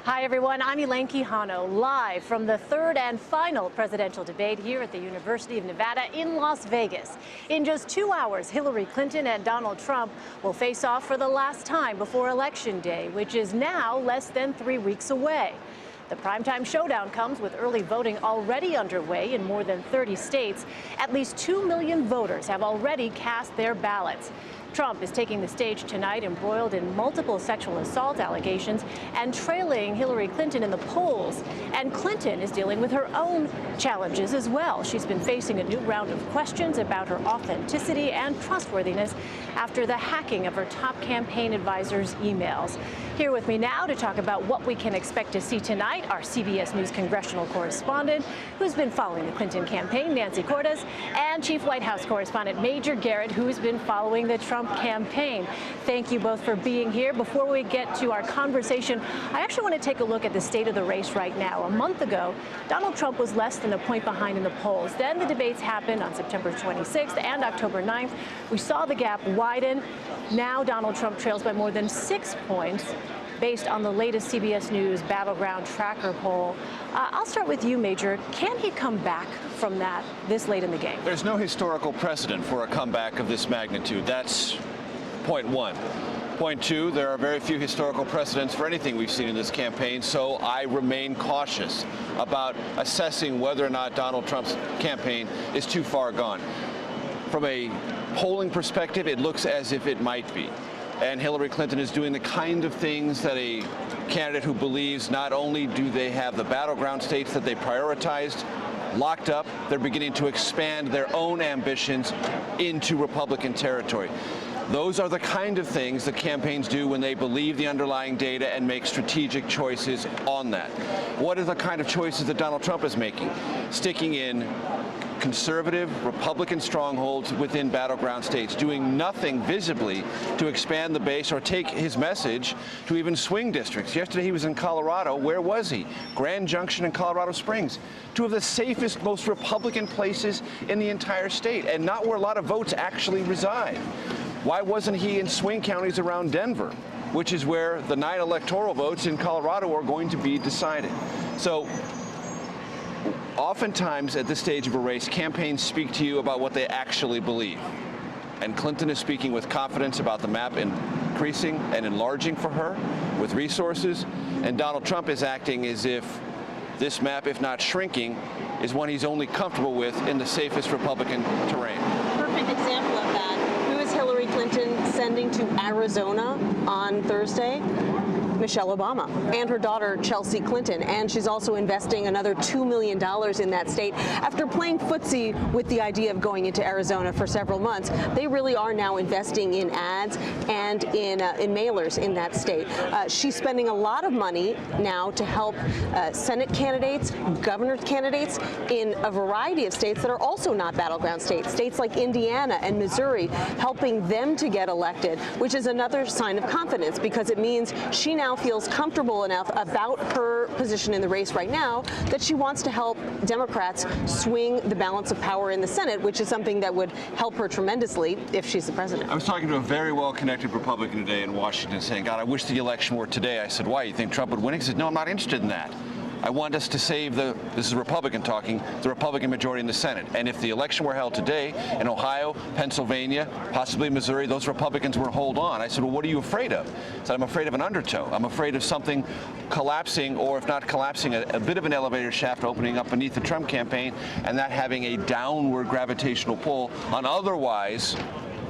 Hi, everyone. I'm Elaine Quijano, live from the third and final presidential debate here at the University of Nevada in Las Vegas. In just 2 hours, Hillary Clinton and Donald Trump will face off for the last time before Election Day, which is now less than 3 weeks away. The primetime showdown comes with early voting already underway in more than 30 states. At least 2 million voters have already cast their ballots. Trump is taking the stage tonight, embroiled in multiple sexual assault allegations and trailing Hillary Clinton in the polls. And Clinton is dealing with her own challenges as well. She's been facing a new round of questions about her authenticity and trustworthiness after the hacking of her top campaign advisor's emails. Here with me now to talk about what we can expect to see tonight, our CBS News congressional correspondent, who's been following the Clinton campaign, Nancy Cordes, and Chief White House correspondent Major Garrett, who's been following the Trump campaign. Thank you both for being here. Before we get to our conversation, I actually want to take a look at the state of the race right now. A month ago, Donald Trump was less than a point behind in the polls. Then the debates happened on September 26th and October 9th. We saw the gap widen. Now Donald Trump trails by more than 6 points based on the latest CBS News Battleground Tracker poll. I'll start with you, Major. Can he come back from that this late in the game? There's no historical precedent for a comeback of this magnitude. That's point one. Point two, there are very few historical precedents for anything we've seen in this campaign, so I remain cautious about assessing whether or not Donald Trump's campaign is too far gone. From a polling perspective, it looks as if it might be. And Hillary Clinton is doing the kind of things that a candidate who believes not only do they have the battleground states that they prioritized locked up, they're beginning to expand their own ambitions into Republican territory. Those are the kind of things that campaigns do when they believe the underlying data and make strategic choices on that. What are the kind of choices that Donald Trump is making? Sticking in conservative Republican strongholds within battleground states, doing nothing visibly to expand the base or take his message to even swing districts. Yesterday he was in Colorado. Where was he? Grand Junction and Colorado Springs, two of the safest, most Republican places in the entire state, and not where a lot of votes actually reside. Why wasn't he in swing counties around Denver, which is where the 9 electoral votes in Colorado are going to be decided? So oftentimes at this stage of a race, campaigns speak to you about what they actually believe. And Clinton is speaking with confidence about the map increasing and enlarging for her with resources. And Donald Trump is acting as if this map, if not shrinking, is one he's only comfortable with in the safest Republican terrain. Perfect example of that. Who is Hillary Clinton sending to Arizona on Thursday? Michelle Obama and her daughter Chelsea Clinton, and she's also investing another $2 million in that state. After playing footsie with the idea of going into Arizona for several months, they really are now investing in ads and in mailers in that state. She's spending a lot of money now to help Senate candidates, governor candidates in a variety of states that are also not battleground states, states like Indiana and Missouri, helping them to get elected, which is another sign of confidence because it means she now feels comfortable enough about her position in the race right now that she wants to help Democrats swing the balance of power in the Senate, which is something that would help her tremendously if she's the president. I was talking to a very well-connected Republican today in Washington saying, God, I wish the election were today. I said, why? You think Trump would win? He said, no, I'm not interested in that. I want us to save this is a Republican talking, the Republican majority in the Senate. And if the election were held today in Ohio, Pennsylvania, possibly Missouri, those Republicans would hold on. I said, well, what are you afraid of? I said, I'm afraid of an undertow. I'm afraid of something collapsing, or if not collapsing, a bit of an elevator shaft opening up beneath the Trump campaign, and that having a downward gravitational pull on otherwise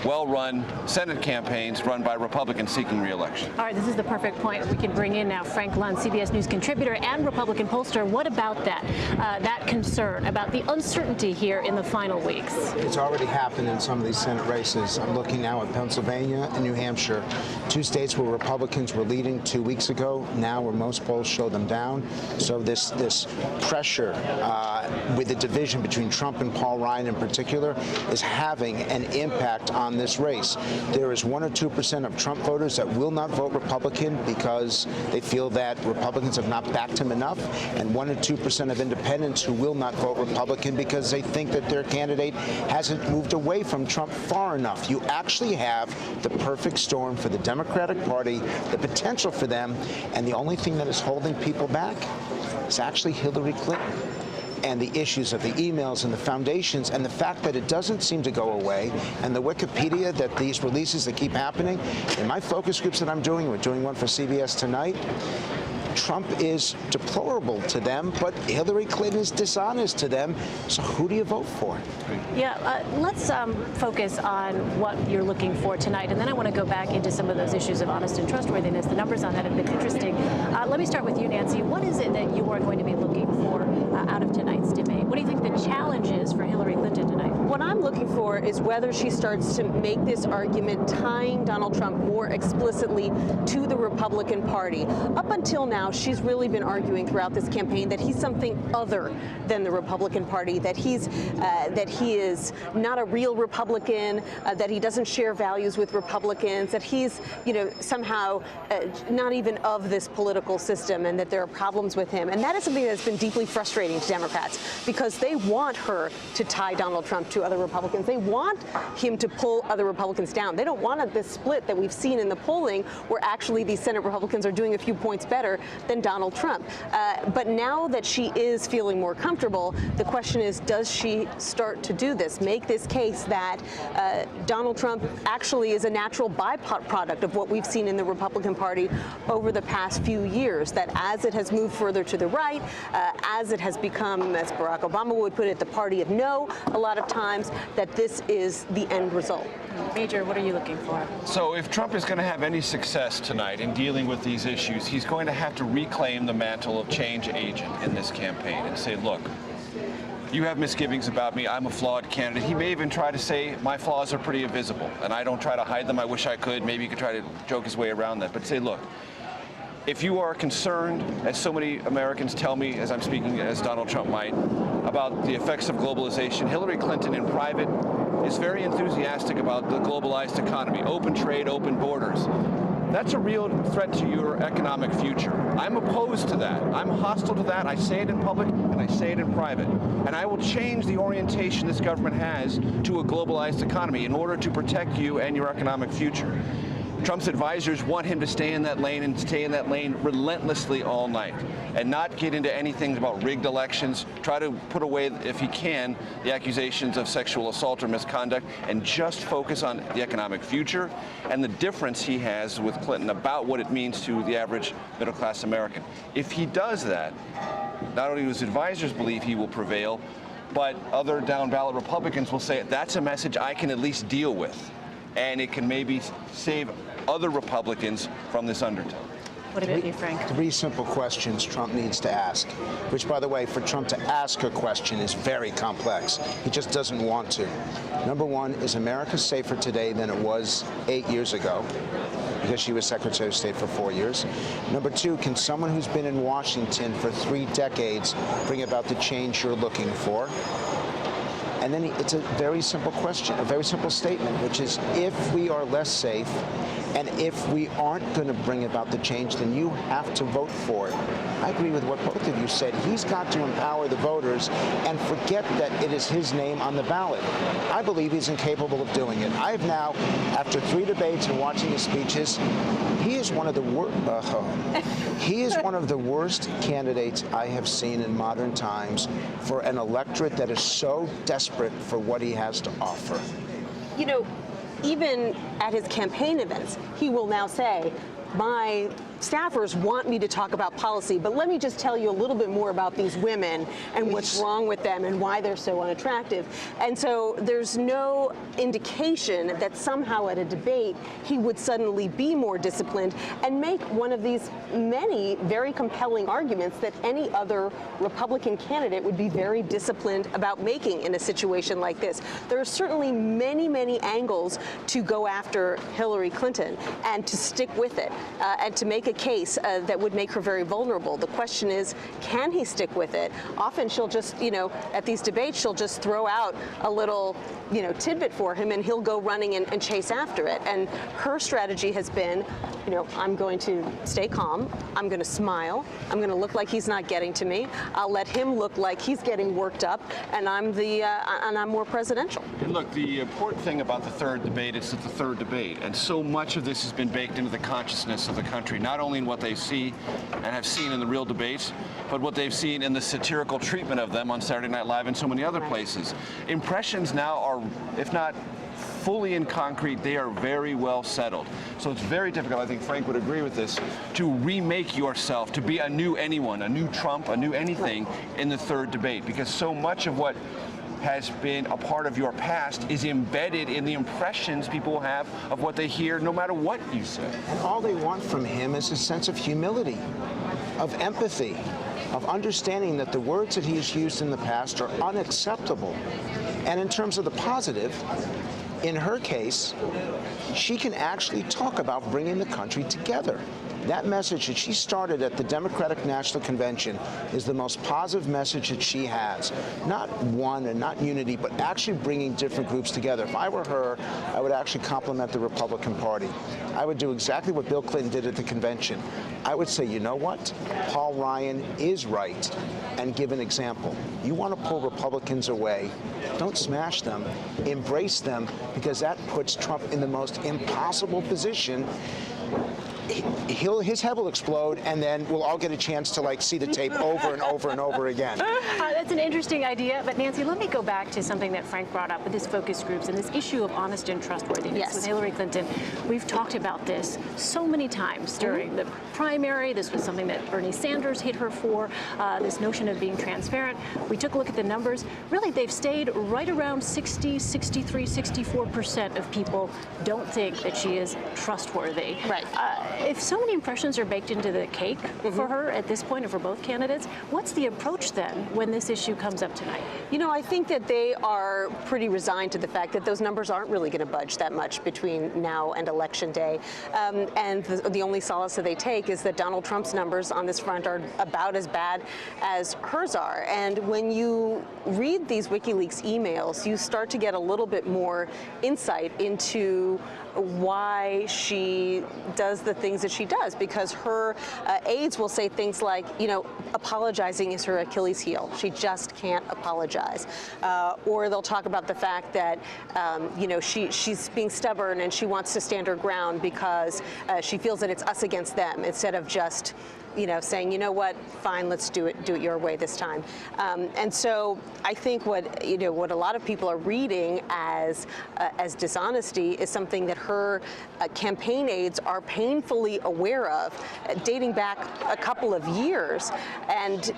well-run Senate campaigns run by Republicans seeking re-election. All right, this is the perfect point. We can bring in now Frank Luntz, CBS News contributor and Republican pollster. What about that concern about the uncertainty here in the final weeks? It's already happened in some of these Senate races. I'm looking now at Pennsylvania and New Hampshire, two states where Republicans were leading 2 weeks ago, now where most polls show them down. So this pressure with the division between Trump and Paul Ryan in particular is having an impact on on this race. There is 1 or 2% of Trump voters that will not vote Republican because they feel that Republicans have not backed him enough, and 1 or 2% of independents who will not vote Republican because they think that their candidate hasn't moved away from Trump far enough. You actually have the perfect storm for the Democratic Party, the potential for them, and the only thing that is holding people back is actually Hillary Clinton and the issues of the emails and the foundations and the fact that it doesn't seem to go away, and the Wikipedia that these releases that keep happening. In my focus groups that I'm doing, we're doing one for CBS tonight, Trump is deplorable to them, but Hillary Clinton is dishonest to them. So who do you vote for? Yeah, let's focus on what you're looking for tonight, and then I want to go back into some of those issues of honest and trustworthiness. The numbers on that have been interesting. Let me start with you, Nancy. What is it that you are going to be looking for out of tonight's debate? What do you think the challenge is for Hillary Clinton tonight? What I'm looking for is whether she starts to make this argument tying Donald Trump more explicitly to the Republican Party. Up until now, she's really been arguing throughout this campaign that he's something other than the Republican Party, that he is not a real Republican, that he doesn't share values with Republicans, that he's, somehow not even of this political system, and that there are problems with him. And that is something that's been deeply frustrating to Democrats, because they want her to tie Donald Trump to other Republicans. They want him to pull other Republicans down. They don't want this split that we've seen in the polling, where actually these Senate Republicans are doing a few points better than Donald Trump. But now that she is feeling more comfortable, the question is, does she start to do this, make this case that Donald Trump actually is a natural byproduct of what we've seen in the Republican Party over the past few years, that as it has moved further to the right, as it has become, as Barack Obama would put it, the party of no a lot of times, that this is the end result. Major, what are you looking for? So if Trump is going to have any success tonight in dealing with these issues, he's going to have to reclaim the mantle of change agent in this campaign and say, look, you have misgivings about me. I'm a flawed candidate. He may even try to say my flaws are pretty invisible, and I don't try to hide them. I wish I could. Maybe he could try to joke his way around that. But say, look, if you are concerned, as so many Americans tell me as I'm speaking, as Donald Trump might, about the effects of globalization, Hillary Clinton in private is very enthusiastic about the globalized economy, open trade, open borders. That's a real threat to your economic future. I'm opposed to that. I'm hostile to that. I say it in public and I say it in private. And I will change the orientation this government has to a globalized economy in order to protect you and your economic future. Trump's advisors want him to stay in that lane and stay in that lane relentlessly all night and not get into anything about rigged elections, try to put away, if he can, the accusations of sexual assault or misconduct, and just focus on the economic future and the difference he has with Clinton about what it means to the average middle-class American. If he does that, not only do his advisors believe he will prevail, but other down-ballot Republicans will say, that's a message I can at least deal with, and it can maybe save other Republicans from this undertow. What about you, Frank? 3 simple questions Trump needs to ask, which, by the way, for Trump to ask a question is very complex. He just doesn't want to. Number 1, is America safer today than it was 8 years ago? Because she was Secretary of State for 4 years. Number 2, can someone who's been in Washington for 3 decades bring about the change you're looking for? And then it's a very simple question, a very simple statement, which is, if we are less safe and if we aren't going to bring about the change, then you have to vote for it. I agree with what both of you said. He's got to empower the voters and forget that it is his name on the ballot. I believe he's incapable of doing it. I have now, after 3 debates and watching his speeches, he is one of the worst candidates I have seen in modern times for an electorate that is so desperate for what he has to offer. You know, even at his campaign events, he will now say, my staffers want me to talk about policy, but let me just tell you a little bit more about these women and what's wrong with them and why they're so unattractive. And so there's no indication that somehow at a debate he would suddenly be more disciplined and make one of these many very compelling arguments that any other Republican candidate would be very disciplined about making in a situation like this. There are certainly many, many angles to go after Hillary Clinton and to stick with it and to make a case that would make her very vulnerable. The question is, can he stick with it? Often she'll just, at these debates, she'll just throw out a little, tidbit for him, and he'll go running and chase after it. And her strategy has been, I'm going to stay calm. I'm going to smile. I'm going to look like he's not getting to me. I'll let him look like he's getting worked up, and I'm more presidential. And look, the important thing about the third debate is it's the third debate, and so much of this has been baked into the consciousness of the country, not only in what they see and have seen in the real debates, but what they've seen in the satirical treatment of them on Saturday Night Live and so many other places. Impressions now are, if not fully in concrete, they are very well settled. So it's very difficult, I think Frank would agree with this, to remake yourself, to be a new anyone, a new Trump, a new anything in the third debate, because so much of what has been a part of your past is embedded in the impressions people have of what they hear, no matter what you say. And all they want from him is a sense of humility, of empathy, of understanding that the words that he has used in the past are unacceptable. And in terms of the positive, in her case, she can actually talk about bringing the country together. That message that she started at the Democratic National Convention is the most positive message that she has. Not one and not unity, but actually bringing different groups together. If I were her, I would actually compliment the Republican Party. I would do exactly what Bill Clinton did at the convention. I would say, you know what? Paul Ryan is right, and give an example. You want to pull Republicans away, don't smash them, embrace them, because that puts Trump in the most impossible position. His head will explode, and then we'll all get a chance to see the tape over and over and over again. That's an interesting idea, but Nancy, let me go back to something that Frank brought up with this focus groups and this issue of honest and trustworthiness with Hillary Clinton. We've talked about this so many times during the primary. This was something that Bernie Sanders hit her for, this notion of being transparent. We took a look at the numbers. Really, they've stayed right around 60, 63, 64% of people don't think that she is trustworthy. Right. If so many impressions are baked into the cake for her at this point, and for both candidates, what's the approach then when this issue comes up tonight? I think that they are pretty resigned to the fact that those numbers aren't really going to budge that much between now and Election Day. And the only solace that they take is that Donald Trump's numbers on this front are about as bad as hers are. And when you read these WikiLeaks emails, you start to get a little bit more insight into why she does the things that she does, because her aides will say things like, apologizing is her Achilles heel. She just can't apologize. Or they'll talk about the fact that, she's being stubborn and she wants to stand her ground because she feels that it's us against them, instead of just saying, you know what, fine, let's do it your way this time. And so I think what a lot of people are reading as dishonesty is something that her campaign aides are painfully aware of, dating back a couple of years, and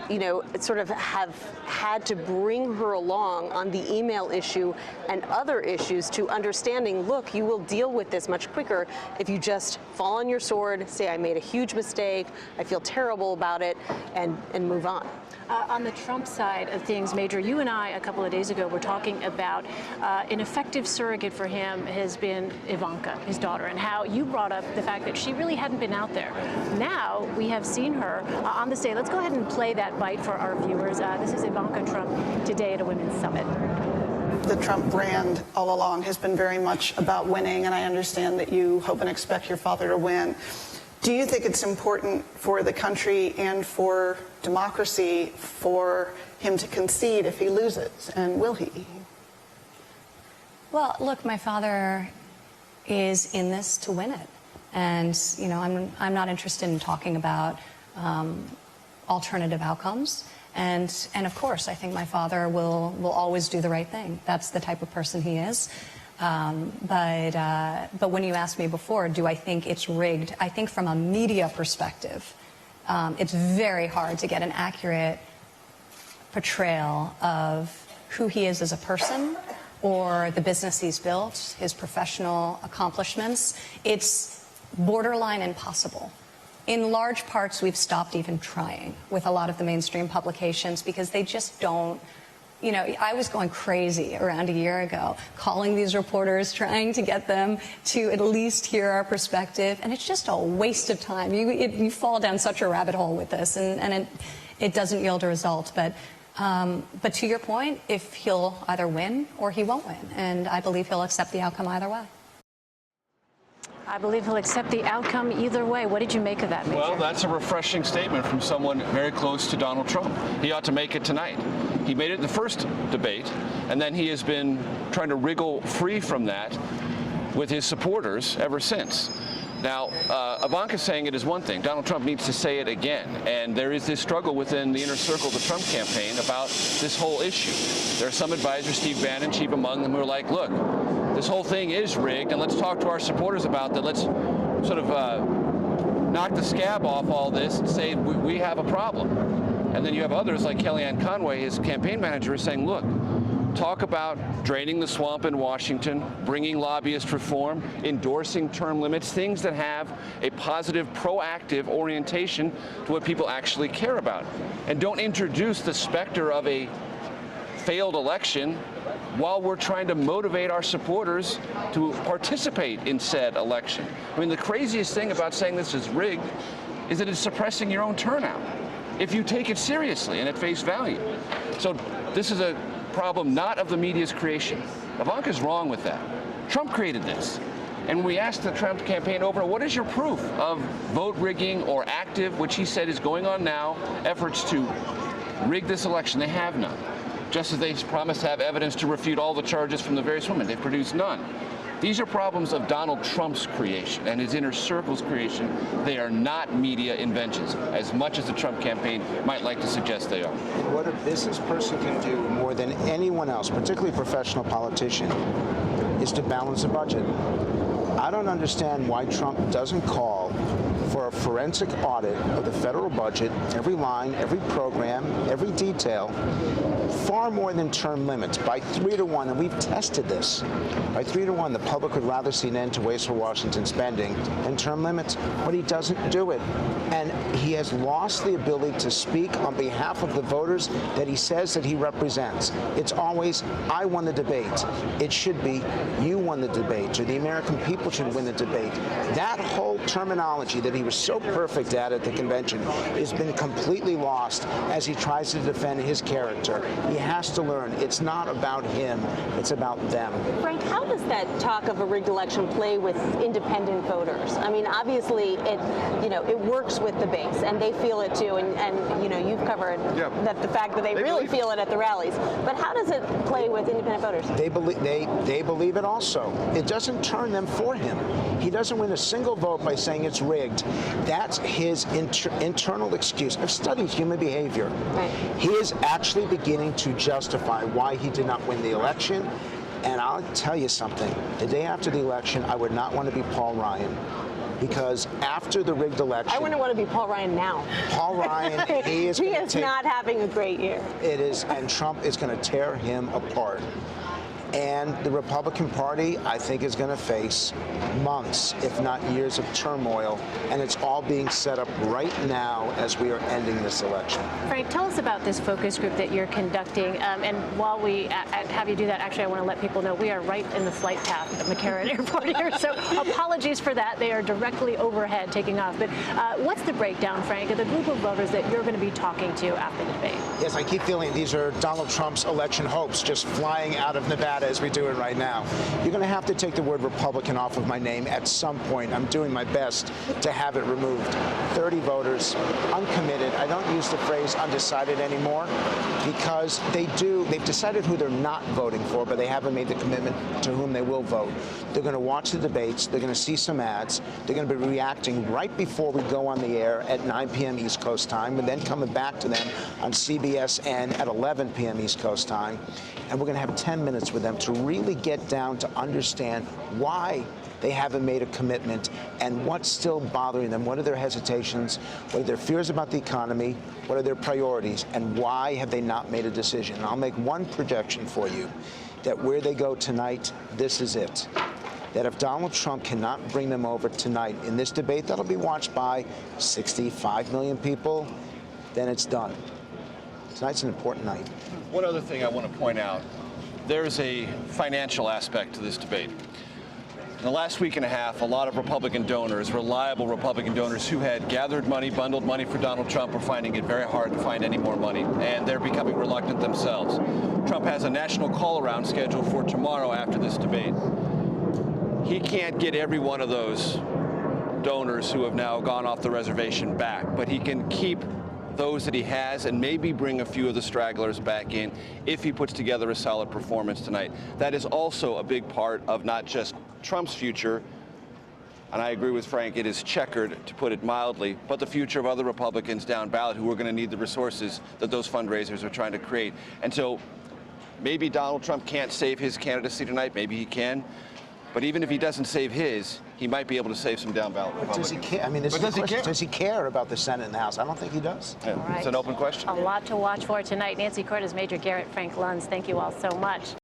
sort of have had to bring her along on the email issue and other issues to understanding, look, you will deal with this much quicker if you just fall on your sword, say, I made a huge mistake, I feel terrible about it, and move on. On the Trump side of things, Major, you and I a couple of days ago were talking about an effective surrogate for him has been Ivanka, his daughter, and how you brought up the fact that she really hadn't been out there. Now we have seen her on the stage. Let's go ahead and play that bite for our viewers. This is Ivanka Trump today at a women's summit. The Trump brand all along has been very much about winning, and I understand that you hope and expect your father to win. Do you think it's important for the country and for democracy for him to concede if he loses, and will he? Well, look, my father is in this to win it, and I'm not interested in talking about alternative outcomes. And of course, I think my father will always do the right thing. That's the type of person he is. But when you asked me before, do I think it's rigged? I think from a media perspective, it's very hard to get an accurate portrayal of who he is as a person or the business he's built, his professional accomplishments. It's borderline impossible. In large parts, we've stopped even trying with a lot of the mainstream publications because they just don't you know, I was going crazy around a year ago, calling these reporters, trying to get them to at least hear our perspective. And it's just a waste of time. You fall down such a rabbit hole with this, and it doesn't yield a result. But to your point, if he'll either win or he won't win, and I believe he'll accept the outcome either way. I believe he'll accept the outcome either way. What did you make of that, Major? Well, that's a refreshing statement from someone very close to Donald Trump. He ought to make it tonight. He made it in the first debate, and then he has been trying to wriggle free from that with his supporters ever since. Now, Ivanka saying it is one thing. Donald Trump needs to say it again. And there is this struggle within the inner circle of the Trump campaign about this whole issue. There are some advisors, Steve Bannon, chief among them, who are like, look, this whole thing is rigged, and let's talk to our supporters about that. Let's sort of knock the scab off all this and say we have a problem. And then you have others like Kellyanne Conway, his campaign manager, is saying, look, talk about draining the swamp in Washington, bringing lobbyist reform, endorsing term limits, things that have a positive, proactive orientation to what people actually care about. And don't introduce the specter of a failed election while we're trying to motivate our supporters to participate in said election. I mean, the craziest thing about saying this is rigged is that it's suppressing your own turnout if you take it seriously and at face value. So this is a problem not of the media's creation. Ivanka's wrong with that. Trump created this. And when we asked the Trump campaign opener, what is your proof of vote rigging or active, which he said is going on now, efforts to rig this election? They have none. Just as they promised to have evidence to refute all the charges from the various women, they've produced none. These are problems of Donald Trump's creation and his inner circle's creation. They are not media inventions, as much as the Trump campaign might like to suggest they are. What a business person can do more than anyone else, particularly a professional politician, is to balance a budget. I don't understand why Trump doesn't call for a forensic audit of the federal budget, every line, every program, every detail, far more than term limits, by 3-to-1, and we've tested this. By 3-to-1, the public would rather see an end to wasteful Washington spending than term limits, but he doesn't do it. And he has lost the ability to speak on behalf of the voters that he says that he represents. It's always, I won the debate. It should be, you won the debate, or the American people should win the debate. That whole terminology that he was so perfect at the convention has been completely lost as he tries to defend his character. He has to learn it's not about him, it's about them. Frank, how does that talk of a rigged election play with independent voters? I mean, obviously, it works with the base, and they feel it too. And you've covered that the fact that they really feel it at the rallies. But how does it play with independent voters? They believe it also. It doesn't turn them for him. He doesn't win a single vote by saying it's rigged. That's his internal excuse. I've studied human behavior. Right. He is actually beginning to justify why he did not win the election. And I'll tell you something. The day after the election, I would not want to be Paul Ryan. Because after the rigged election... I wouldn't want to be Paul Ryan now. Paul Ryan, he is not having a great year. It is, and Trump is going to tear him apart. And the Republican Party, I think, is going to face months, if not years, of turmoil. And it's all being set up right now as we are ending this election. Frank, tell us about this focus group that you're conducting. And while we have you do that, actually, I want to let people know we are right in the flight path at McCarran Airport here. So apologies for that. They are directly overhead taking off. But what's the breakdown, Frank, of the group of voters that you're going to be talking to after the debate? Yes, I keep feeling these are Donald Trump's election hopes just flying out of Nevada as we do it right now. You're going to have to take the word Republican off of my name at some point. I'm doing my best to have it removed. 30 voters, uncommitted. I don't use the phrase undecided anymore because they've decided who they're not voting for, but they haven't made the commitment to whom they will vote. They're going to watch the debates. They're going to see some ads. They're going to be reacting right before we go on the air at 9 p.m. East Coast time, and then coming back to them on CBSN at 11 p.m. East Coast time. And we're going to have 10 minutes with them to really get down to understand why they haven't made a commitment and what's still bothering them. What are their hesitations? What are their fears about the economy? What are their priorities? And why have they not made a decision? And I'll make one projection for you, that where they go tonight, this is it. That if Donald Trump cannot bring them over tonight in this debate that'll be watched by 65 million people, then it's done. Tonight's an important night. One other thing I want to point out, there's a financial aspect to this debate. In the last week and a half, a lot of Republican donors, reliable Republican donors who had gathered money, bundled money for Donald Trump, are finding it very hard to find any more money, and they're becoming reluctant themselves. Trump has a national call-around scheduled for tomorrow after this debate. He can't get every one of those donors who have now gone off the reservation back, but he can keep those that he has and maybe bring a few of the stragglers back in if he puts together a solid performance tonight. That is also a big part of not just Trump's future, and I agree with Frank, it is checkered, to put it mildly, but the future of other Republicans down ballot who are going to need the resources that those fundraisers are trying to create. And so maybe Donald Trump can't save his candidacy tonight, maybe he can, but even if he doesn't save his, he might be able to save some down ballot Republicans. Does he care? I mean, this is the question. Does he care about the Senate and the House? I don't think he does. Yeah, All right. It's an open question. A lot to watch for tonight. Nancy Cortez, Major Garrett, Frank Luntz, thank you all so much.